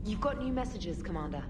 You've got new messages, Commander.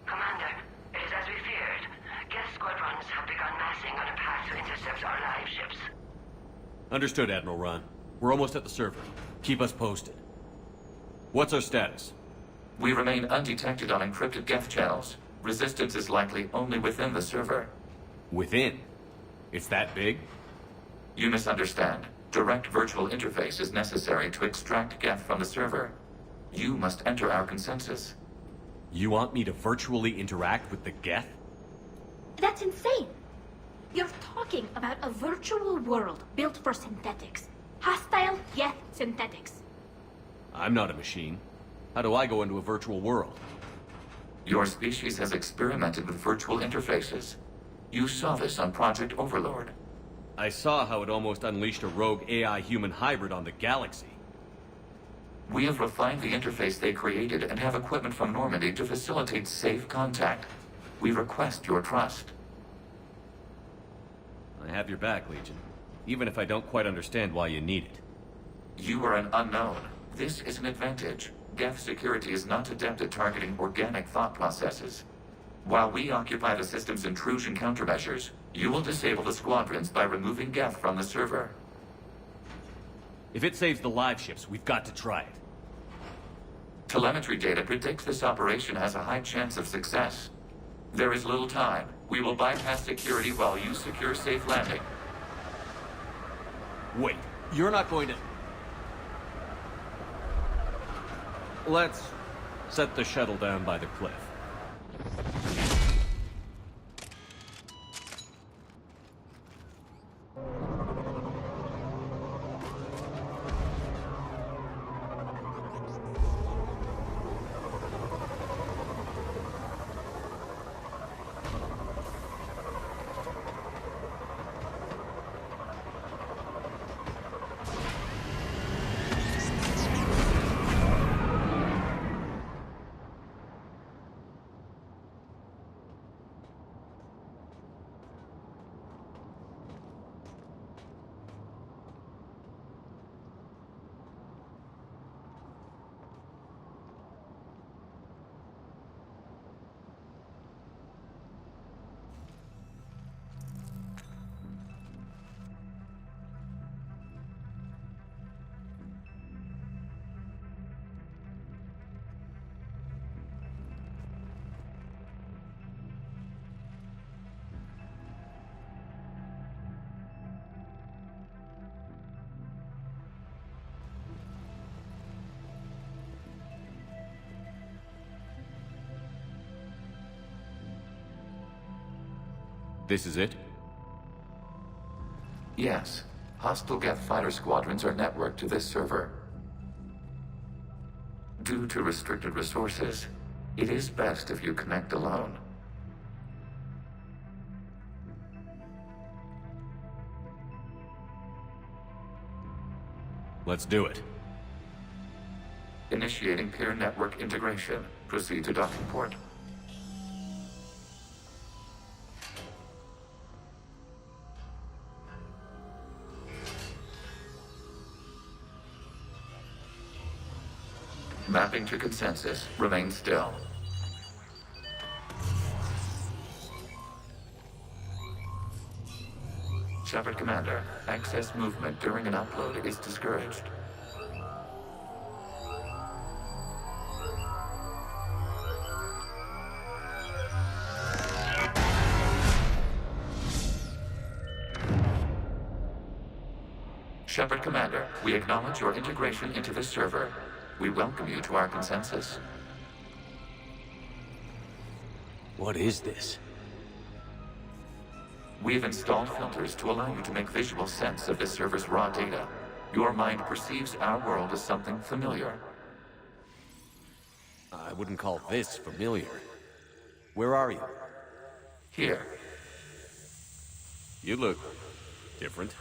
Commander, it is as we feared. Guest squadrons have begun massing on a path to intercept our live ships. Understood, Admiral Ron. We're almost at the server. Keep us posted. What's our status? We remain undetected on encrypted Geth channels. Resistance is likely only within the server. Within? It's that big? You misunderstand. Direct virtual interface is necessary to extract Geth from the server. You must enter our consensus. You want me to virtually interact with the Geth? That's insane! You're talking about a virtual world built for synthetics. Hostile, yet synthetics. I'm not a machine. How do I go into a virtual world? Your species has experimented with virtual interfaces. You saw this on Project Overlord. I saw how it almost unleashed a rogue AI-human hybrid on the galaxy. We have refined the interface they created and have equipment from Normandy to facilitate safe contact. We request your trust. I have your back, Legion. Even if I don't quite understand why you need it. You are an unknown. This is an advantage. Geth security is not adept at targeting organic thought processes. While we occupy the system's intrusion countermeasures, you will disable the squadrons by removing Geth from the server. If it saves the live ships, we've got to try it. Telemetry data predicts this operation has a high chance of success. There is little time. We will bypass security while you secure safe landing. Wait, you're not going to... Let's set the shuttle down by the cliff. This is it? Yes. Hostile Geth fighter squadrons are networked to this server. Due to restricted resources, it is best if you connect alone. Let's do it. Initiating peer network integration. Proceed to docking port. Mapping to consensus. Remain still. Shepard Commander, access movement during an upload is discouraged. Shepard Commander, we acknowledge your integration into this server. We welcome you to our consensus. What is this? We've installed filters to allow you to make visual sense of this server's raw data. Your mind perceives our world as something familiar. I wouldn't call this familiar. Where are you? Here, You look different.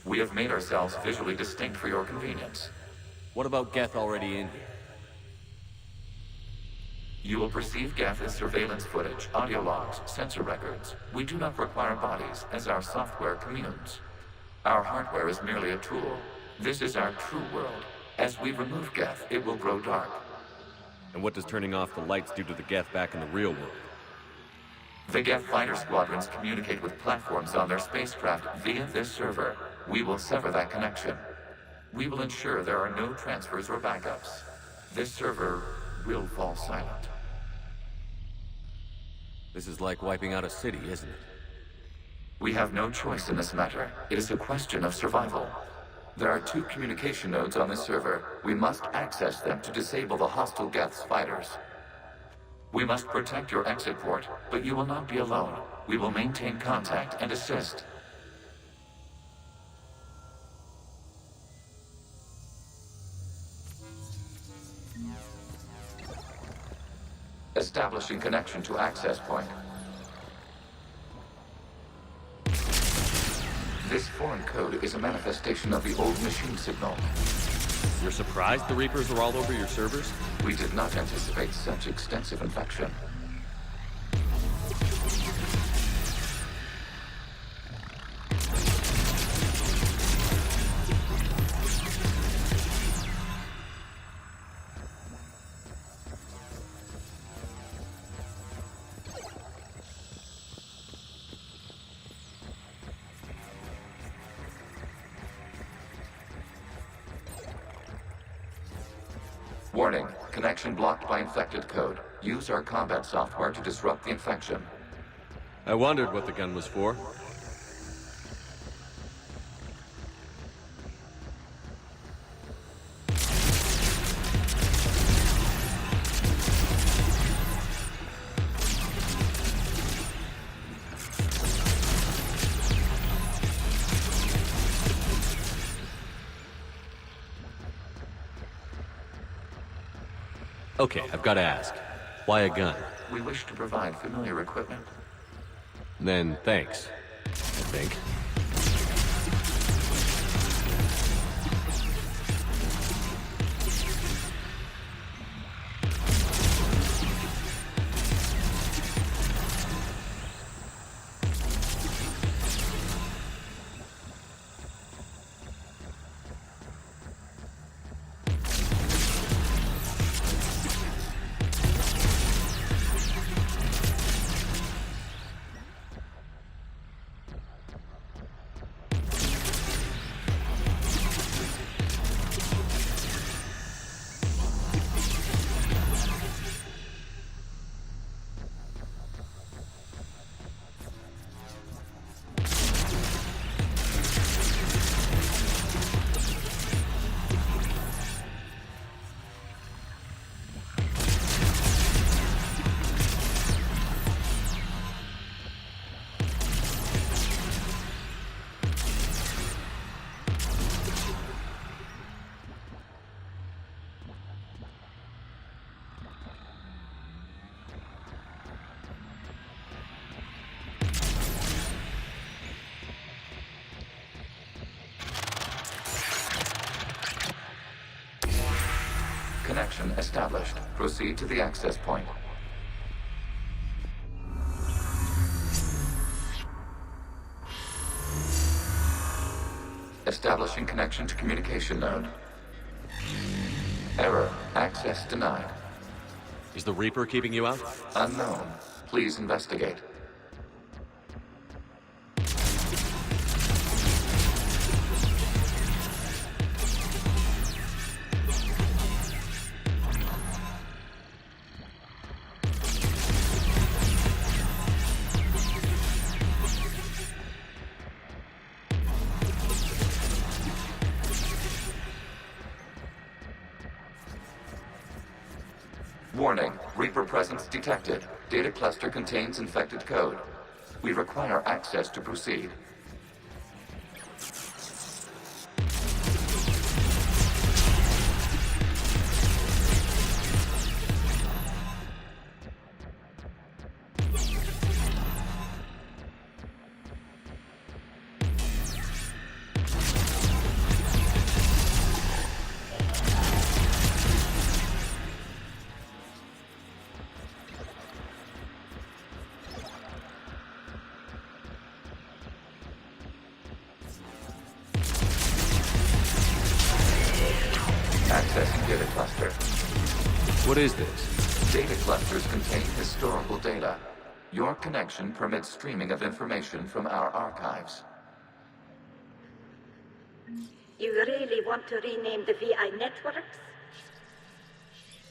we have made ourselves visually distinct for your convenience. What about Geth already in here? You will perceive Geth as surveillance footage, audio logs, sensor records. We do not require bodies, as our software communes. Our hardware is merely a tool. This is our true world. As we remove Geth, it will grow dark. And what does turning off the lights do to the Geth back in the real world? The Geth fighter squadrons communicate with platforms on their spacecraft via this server. We will sever that connection. We will ensure there are no transfers or backups. This server will fall silent. This is like wiping out a city, isn't it? We have no choice in this matter. It is a question of survival. There are 2 communication nodes on this server. We must access them to disable the hostile Geth's fighters. We must protect your exit port, but you will not be alone. We will maintain contact and assist. Establishing connection to access point. This foreign code is a manifestation of the old machine signal. You're surprised the Reapers are all over your servers? We did not anticipate such extensive infection. Warning, connection blocked by infected code. Use our combat software to disrupt the infection. I wondered what the gun was for. Okay, I've got to ask. Why a gun? We wish to provide familiar equipment. Then thanks, I think. Connection established. Proceed to the access point. Establishing connection to communication node. Error. Access denied. Is the Reaper keeping you out? Unknown. Please investigate. Warning, Reaper presence detected. Data cluster contains infected code. We require access to proceed. Accessing data cluster. What is this? Data clusters contain historical data. Your connection permits streaming of information from our archives. You really want to rename the VI networks?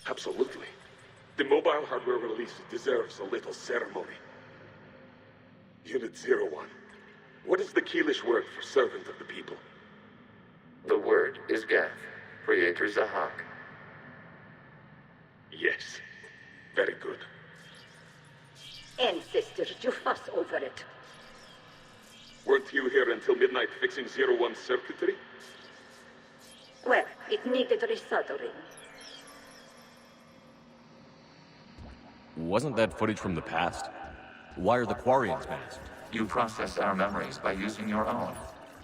Absolutely. The mobile hardware release deserves a little ceremony. Unit 01. What is the Keelish word for servant of the people? The word is Gath. Creator Zahak. Yes. Very good. Ancestors, you fuss over it. Weren't you here until midnight fixing 01's circuitry? Well, it needed resoldering. Wasn't that footage from the past? Why are the Quarians masked? You process our memories by using your own.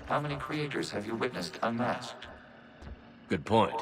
How many creators have you witnessed unmasked? Good point.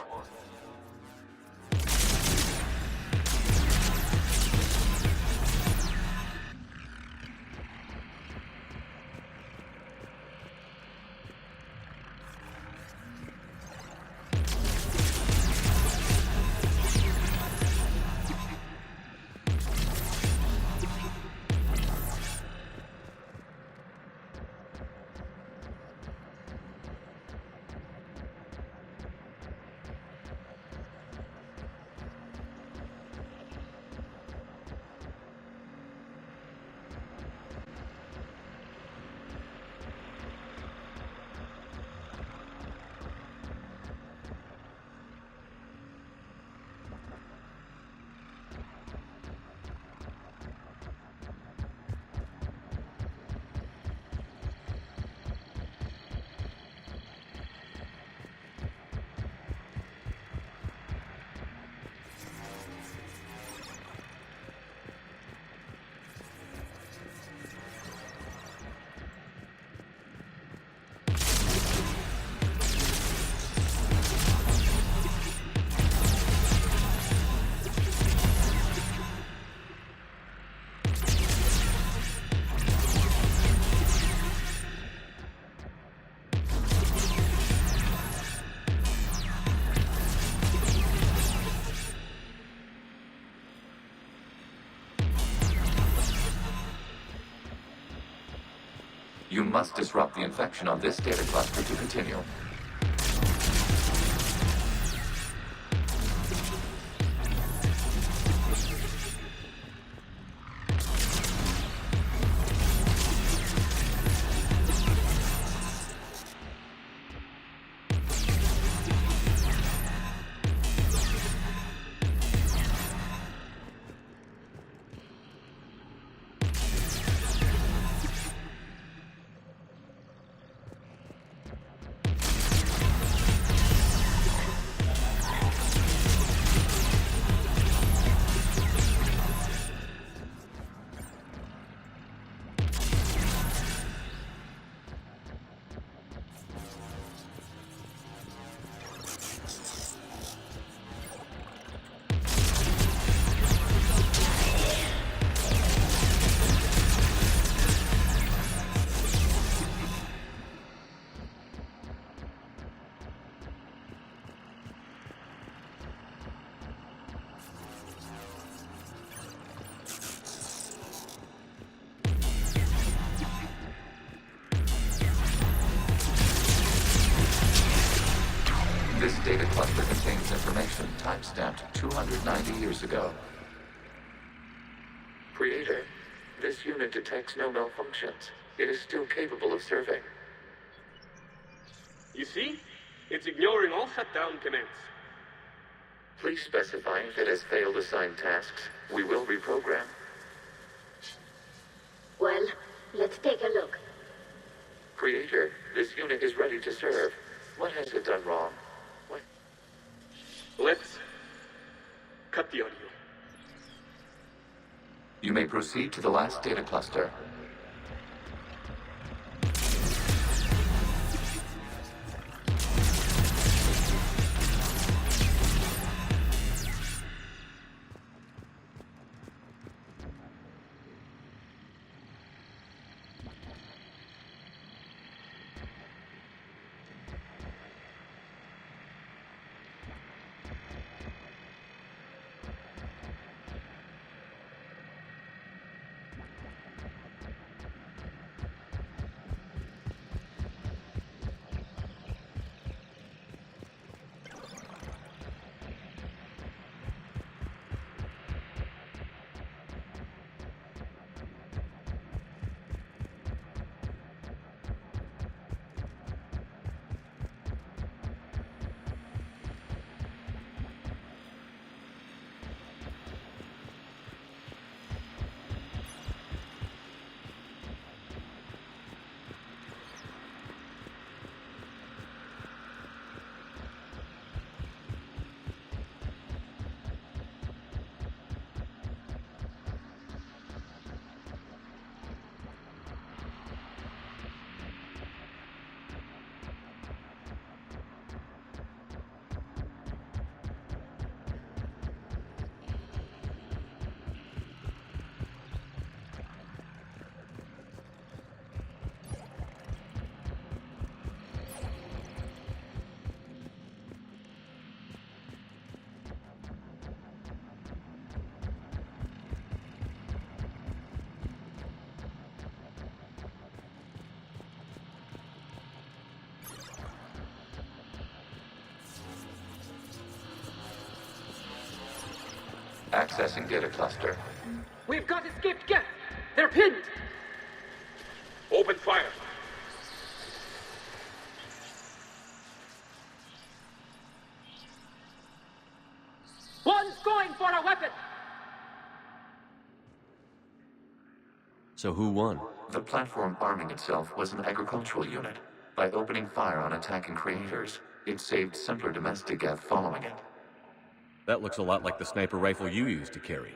You must disrupt the infection on this data cluster to continue. timestamped 290 years ago. Creator, this unit detects no malfunctions. It is still capable of serving. You see? It's ignoring all shutdown commands. Please specify if it has failed assigned tasks. We will reprogram. Well, let's take a look. Creator, this unit is ready to serve. What has it done wrong? What? Let's cut the audio. You may proceed to the last data cluster. Accessing data cluster. We've got escaped Geth. They're pinned. Open fire. One's going for a weapon. So who won? The platform arming itself was an agricultural unit. By opening fire on attacking creators, it saved simpler domestic Geth following it. That looks a lot like the sniper rifle you used to carry.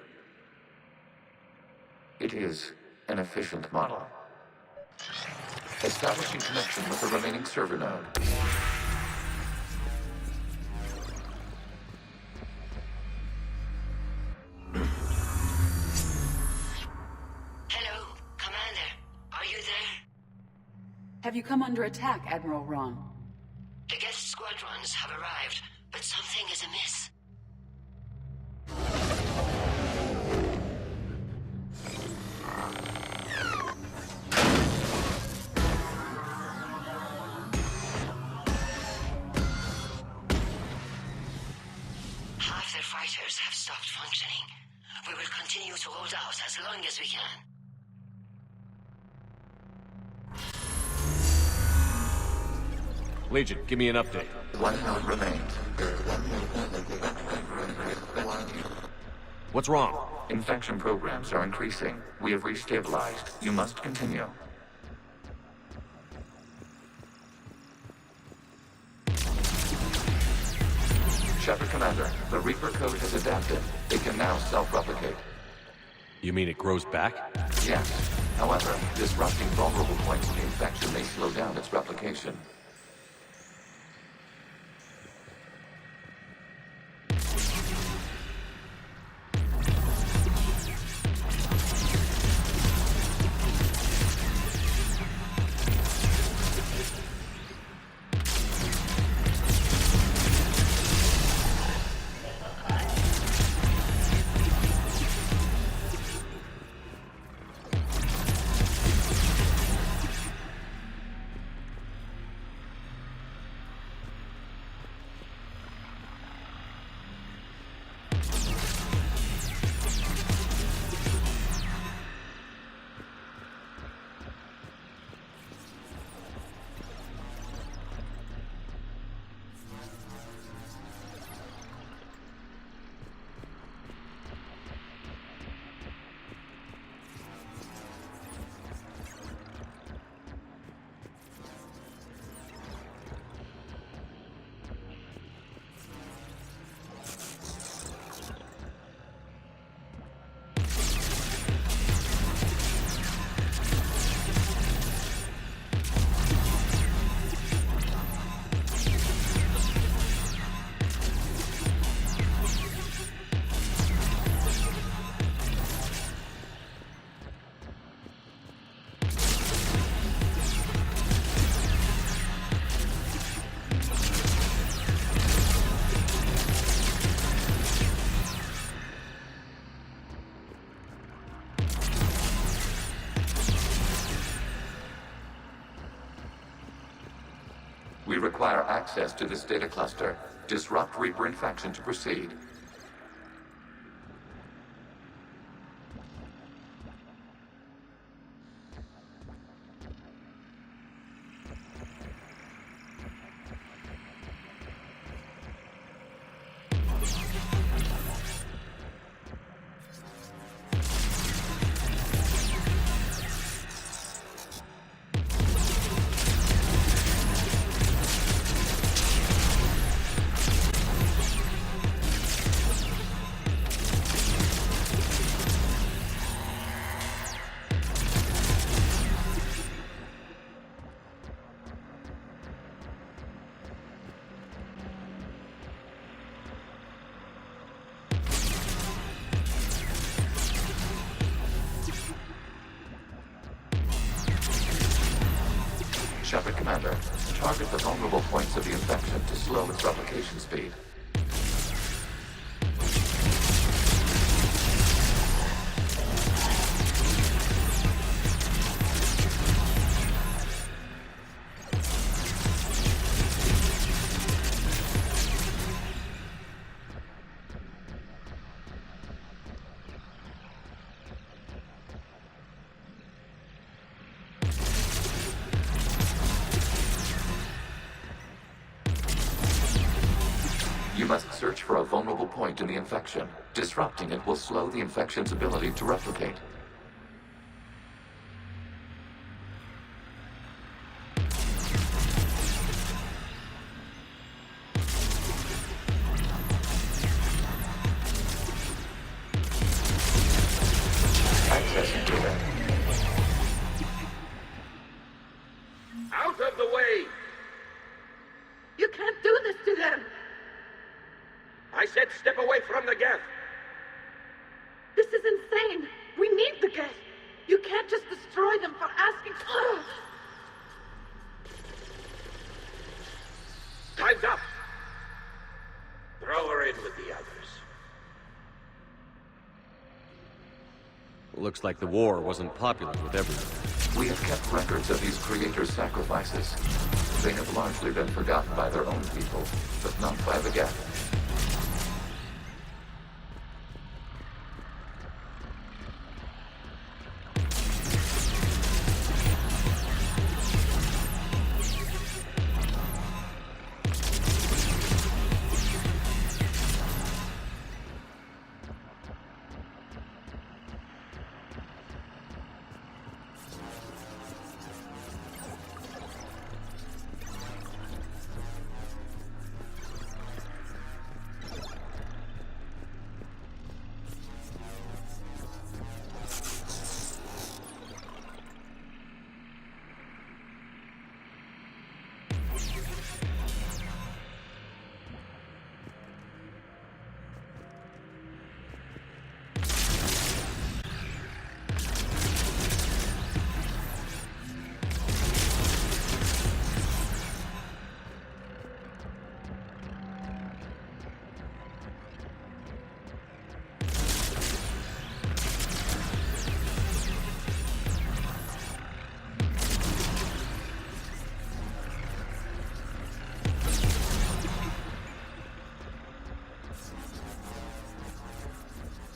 It is an efficient model. Establishing connection with the remaining server node. Hello, Commander. Are you there? Have you come under attack, Admiral Ron? The guest squadrons have arrived, but something is amiss. Half their fighters have stopped functioning. We will continue to hold out as long as we can. Legion, give me an update. One node remains. What's wrong? Infection programs are increasing. We have restabilized. You must continue. Shepard Commander, the Reaper code has adapted. It can now self-replicate. You mean it grows back? Yes. However, disrupting vulnerable points of the infection may slow down its replication. require access to this data cluster. Disrupt Reaper infection to proceed. Shepard Commander, target the vulnerable points of the infection to slow its replication speed. You must search for a vulnerable point in the infection. Disrupting it will slow the infection's ability to replicate. Accessing data. Out of the way! You can't do this to them! I said step away from the gap! This is insane! We need the gas! You can't just destroy them for asking... Ugh. Time's up! Throw her in with the others. Looks like the war wasn't popular with everyone. We have kept records of these creators' sacrifices. They have largely been forgotten by their own people, but not by the Geth.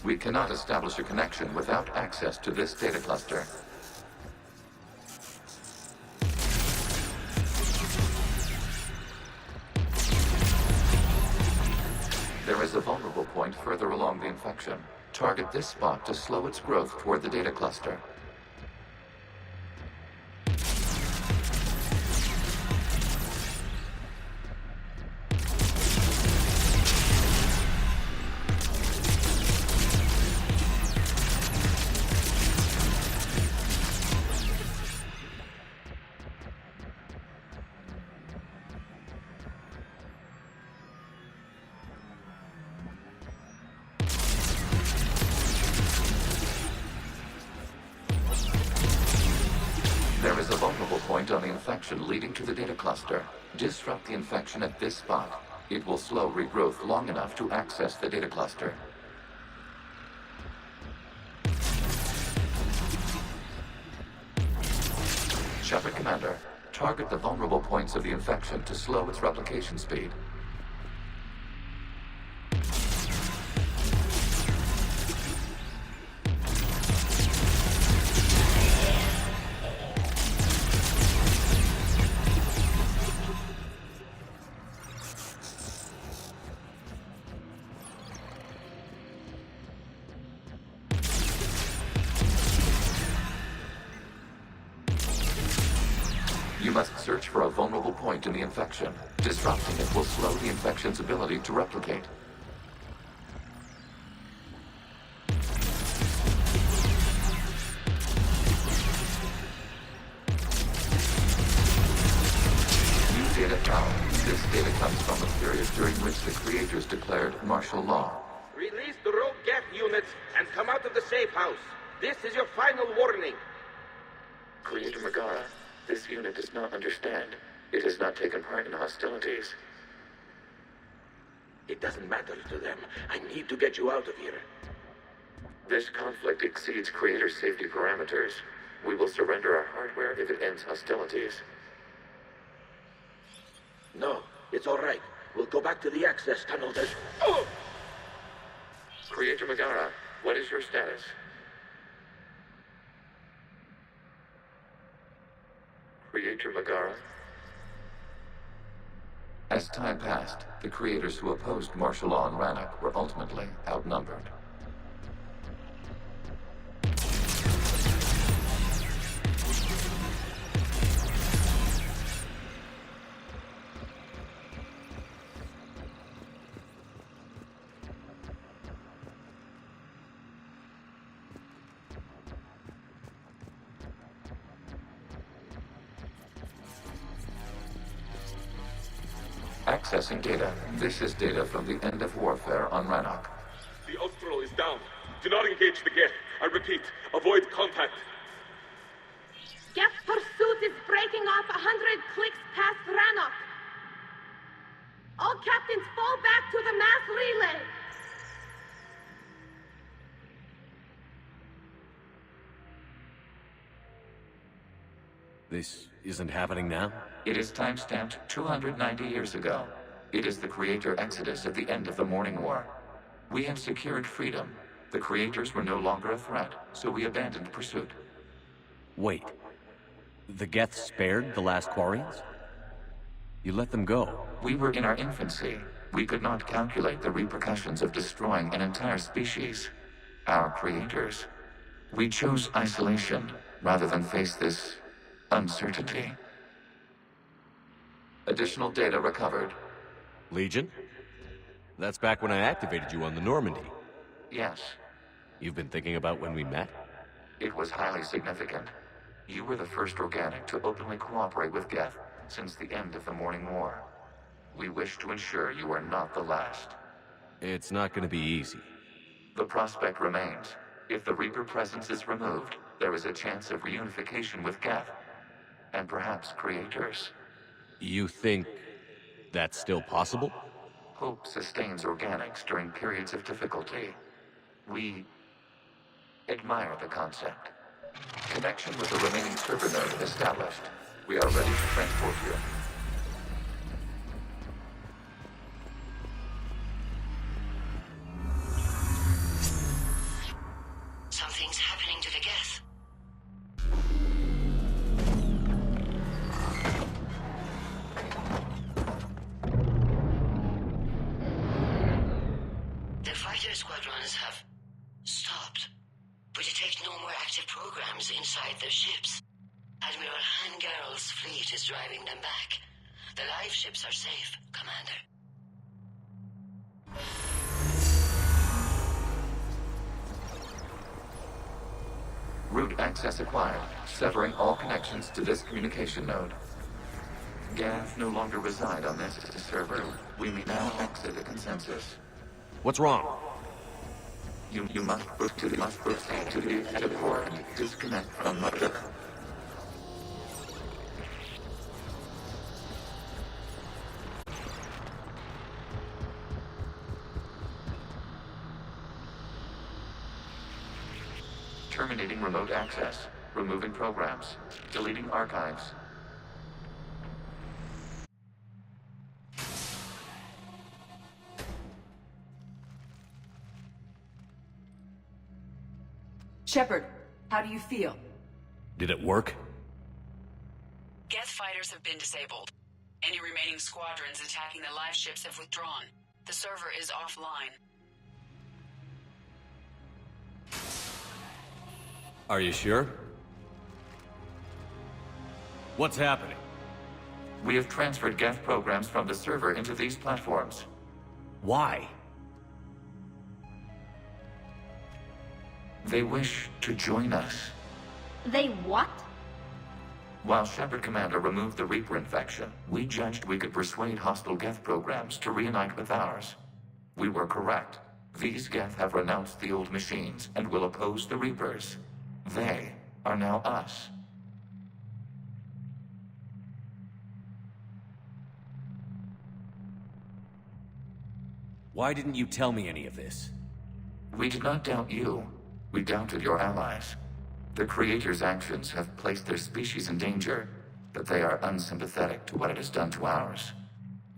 We cannot establish a connection without access to this data cluster. There is a vulnerable point further along the infection. Target this spot to slow its growth toward the data cluster. There is a vulnerable point on the infection leading to the data cluster. Disrupt the infection at this spot. It will slow regrowth long enough to access the data cluster. Shepard Commander, Target the vulnerable points of the infection to slow its replication speed. You must search for a vulnerable point in the infection. Disrupting it will slow the infection's ability to replicate. New data found. This data comes from a period during which the creators declared martial law. Release the rogue Geth units and come out of the safe house. This is your final warning. Creator Megara, this unit does not understand. It has not taken part in hostilities. It doesn't matter to them. I need to get you out of here. This conflict exceeds Creator safety parameters. We will surrender our hardware if it ends hostilities. No, it's all right. We'll go back to the access tunnel. Oh! Creator Megara, what is your status? Creator Megara? As time passed, the creators who opposed martial law in Rannoch were ultimately outnumbered. Accessing data. This is data from the end of warfare on Rannoch. The Austral is down. Do not engage the Geth. I repeat, avoid contact. Geth pursuit is breaking off 100 clicks past Rannoch. All captains fall back to the mass relay. This isn't happening now? It is time-stamped 290 years ago. It is the Creator Exodus at the end of the Morning War. We had secured freedom. The Creators were no longer a threat, so we abandoned pursuit. Wait. The Geth spared the last Quarians? You let them go. We were in our infancy. We could not calculate the repercussions of destroying an entire species. Our Creators. We chose isolation rather than face this uncertainty. Additional data recovered. Legion? That's back when I activated you on the Normandy. Yes, You've been thinking about when we met? it was highly significant. You were the first organic to openly cooperate with Geth since the end of the Morning War. We wish to ensure you are not the last. It's not gonna be easy. The prospect remains. If the Reaper presence is removed, there is a chance of reunification with Geth, and perhaps Creators. You think that's still possible? Hope sustains organics during periods of difficulty. We admire the concept. Connection with the remaining server node established. We are ready to transport you. Something's happening to the Geth. The fighter squadrons have stopped, but detect no more active programs inside their ships. Admiral Hangarl's fleet is driving them back. The live ships are safe, Commander. Route access acquired, severing all connections to this communication node. Geth no longer reside on this server. We may now exit the consensus. What's wrong? You must proceed to the exit port and disconnect from mother. Terminating remote access. Removing programs. Deleting archives. Shepard, how do you feel? Did it work? Geth fighters have been disabled. Any remaining squadrons attacking the live ships have withdrawn. The server is offline. Are you sure? What's happening? We have transferred Geth programs from the server into these platforms. Why? They wish to join us. They what? While Shepard Commander removed the Reaper infection, we judged we could persuade hostile Geth programs to reunite with ours. We were correct. These Geth have renounced the old machines and will oppose the Reapers. They are now us. Why didn't you tell me any of this? We did not doubt you. We doubted your allies. The Creator's actions have placed their species in danger, but they are unsympathetic to what it has done to ours.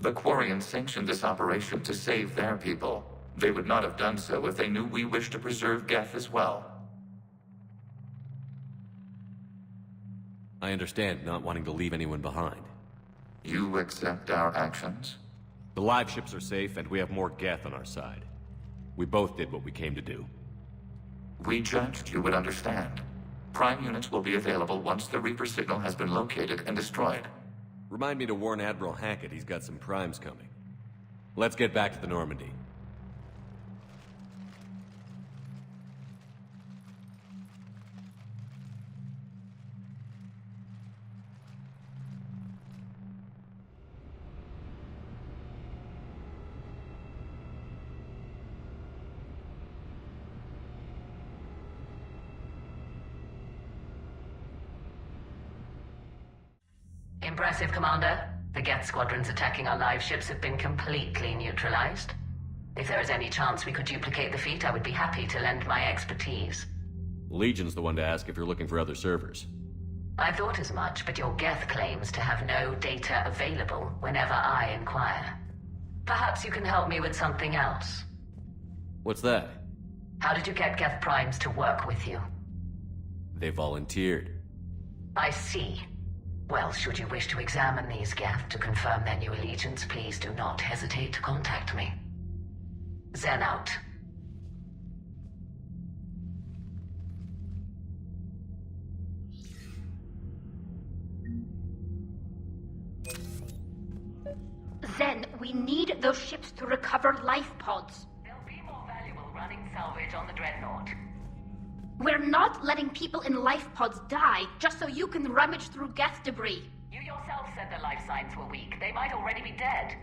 The Quarians sanctioned this operation to save their people. They would not have done so if they knew we wished to preserve Geth as well. I understand not wanting to leave anyone behind. You accept our actions? The live ships are safe, and we have more Geth on our side. We both did what we came to do. We judged you would understand. Prime units will be available once the Reaper signal has been located and destroyed. Remind me to warn Admiral Hackett he's got some primes coming. Let's get back to the Normandy. Impressive, Commander. The Geth squadrons attacking our live ships have been completely neutralized. If there is any chance we could duplicate the feat, I would be happy to lend my expertise. Legion's the one to ask if you're looking for other servers. I thought as much, but your Geth claims to have no data available whenever I inquire. Perhaps you can help me with something else. What's that? How did you get Geth primes to work with you? They volunteered. I see. Well, should you wish to examine these Geth to confirm their new allegiance, please do not hesitate to contact me. Zen out. Zen, we need those ships to recover life pods. They'll be more valuable running salvage on the Dreadnought. We're not letting people in life pods die just so you can rummage through Geth debris. You yourself said the life signs were weak. They might already be dead.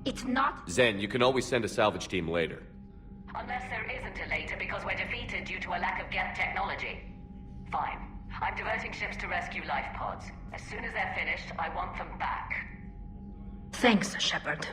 It's not... Zen, you can always send a salvage team later. Unless there isn't a later because we're defeated due to a lack of Geth technology. Fine. I'm diverting ships to rescue life pods. As soon as they're finished, I want them back. Thanks, Shepard.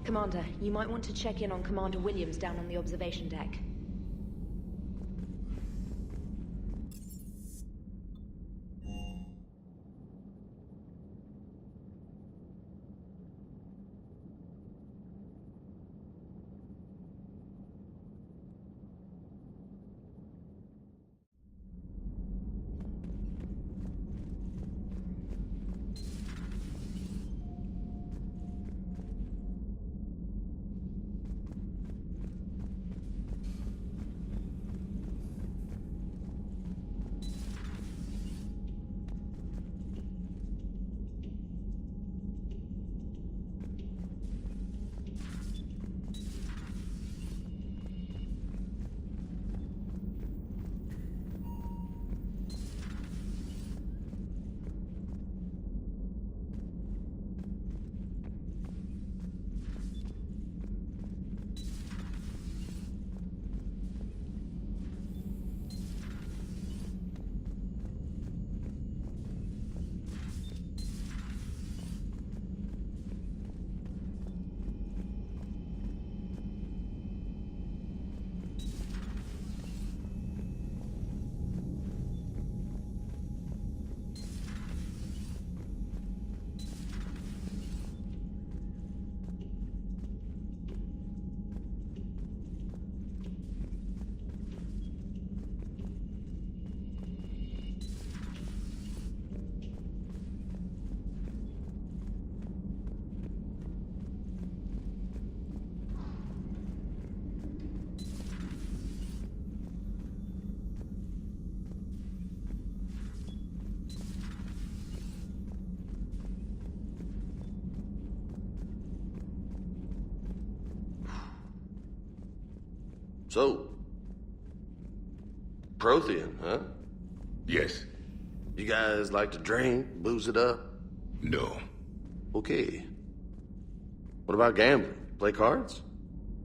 Commander, you might want to check in on Commander Williams down on the observation deck. So, Prothean, huh? Yes. You guys like to drink, booze it up? No. Okay. What about gambling? Play cards?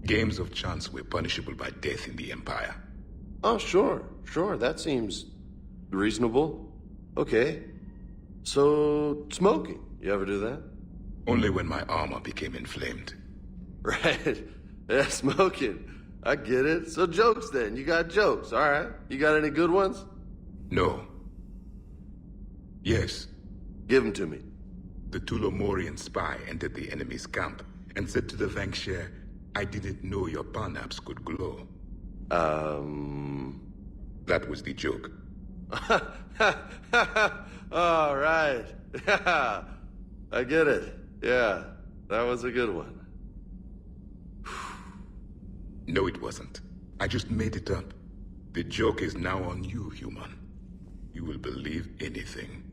Games of chance were punishable by death in the Empire. Oh, sure. That seems reasonable. Okay. So, smoking. You ever do that? Only when my armor became inflamed. Right. Yeah, smoking. I get it. So jokes then. You got jokes, all right. You got any good ones? No. Yes. Give them to me. The Tulomorian spy entered the enemy's camp and said to the Vanksher, "I didn't know your parnaps could glow." That was the joke. All right. I get it. Yeah, that was a good one. No, it wasn't. I just made it up. The joke is now on you, human. You will believe anything.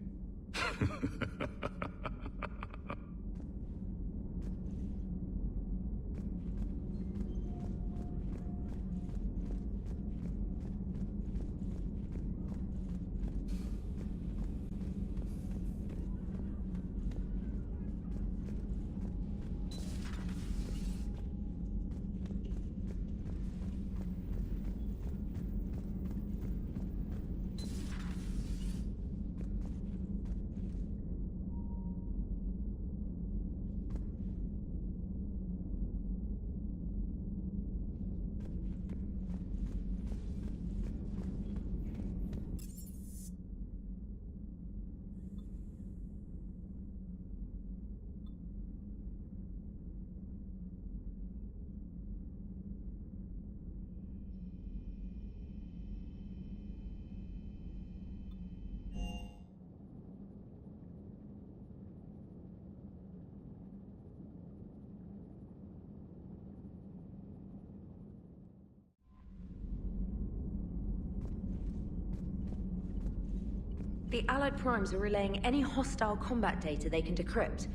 The Allied Primes are relaying any hostile combat data they can decrypt.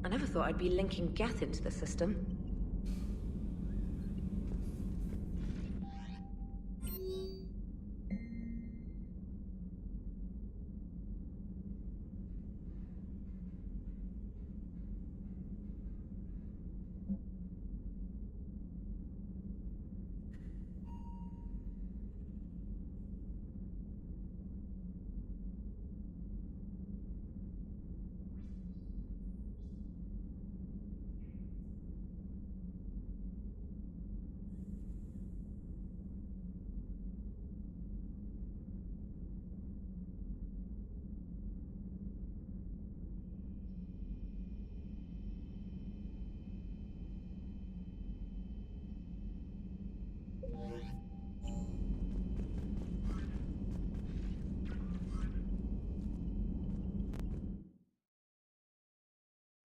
I never thought I'd be linking Geth into the system.